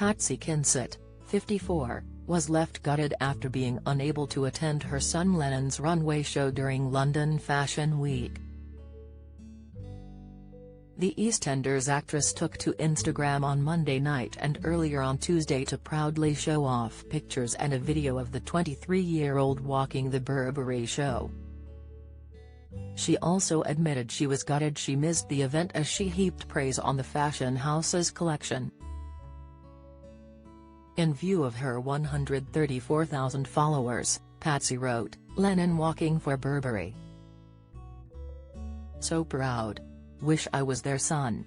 Patsy Kensit, 54, was left gutted after being unable to attend her son Lennon's runway show during London Fashion Week. The EastEnders actress took to Instagram on Monday night and earlier on Tuesday to proudly show off pictures and a video of the 23-year-old walking the Burberry show. She also admitted she was gutted she missed the event as she heaped praise on the fashion house's collection. In view of her 134,000 followers, Patsy wrote, "Lennon walking for Burberry. So proud. Wish I was their son."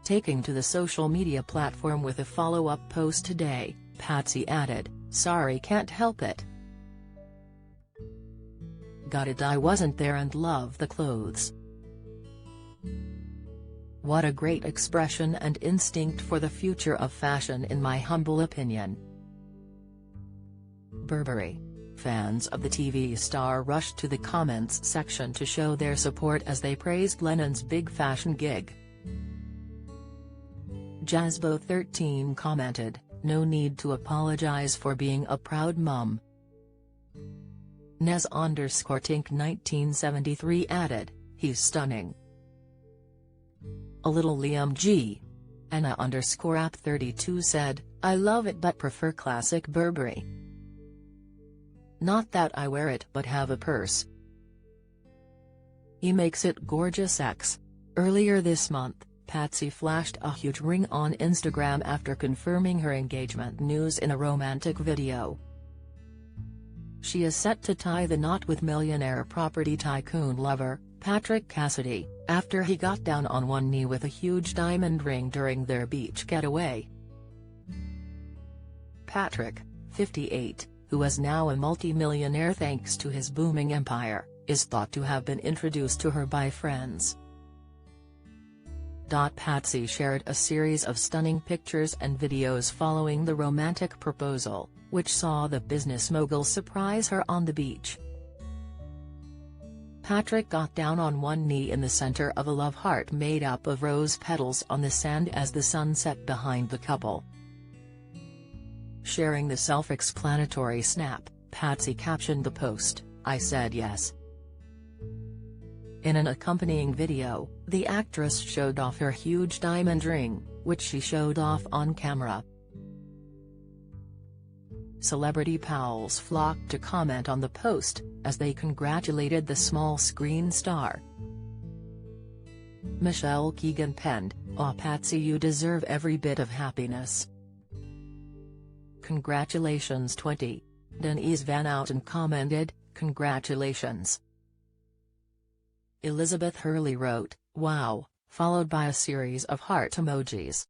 Taking to the social media platform with a follow-up post today, Patsy added, "Sorry, can't help it. Gutted I wasn't there and love the clothes. What a great expression and instinct for the future of fashion in my humble opinion." Burberry fans of the TV star rushed to the comments section to show their support as they praised Lennon's big fashion gig. Jazbo13 commented, "No need to apologize for being a proud mum." Nez_Tink 1973 added, "He's stunning. A little Liam G." Anna_app32 said, "I love it but prefer classic Burberry. Not that I wear it but have a purse. He makes it gorgeous X." Earlier this month, Patsy flashed a huge ring on Instagram after confirming her engagement news in a romantic video. She is set to tie the knot with millionaire property tycoon lover, Patrick Cassidy, after he got down on one knee with a huge diamond ring during their beach getaway. Patrick, 58, who is now a multi-millionaire thanks to his booming empire, is thought to have been introduced to her by friends. Patsy shared a series of stunning pictures and videos following the romantic proposal, which saw the business mogul surprise her on the beach. Patrick got down on one knee in the center of a love heart made up of rose petals on the sand as the sun set behind the couple. Sharing the self-explanatory snap, Patsy captioned the post, "I said yes." In an accompanying video, the actress showed off her huge diamond ring, which she showed off on camera. Celebrity pals flocked to comment on the post, as they congratulated the small-screen star. Michelle Keegan penned, "Aw Patsy, you deserve every bit of happiness. Congratulations 20. Denise Van Outen commented, "Congratulations." Elizabeth Hurley wrote, "Wow," followed by a series of heart emojis.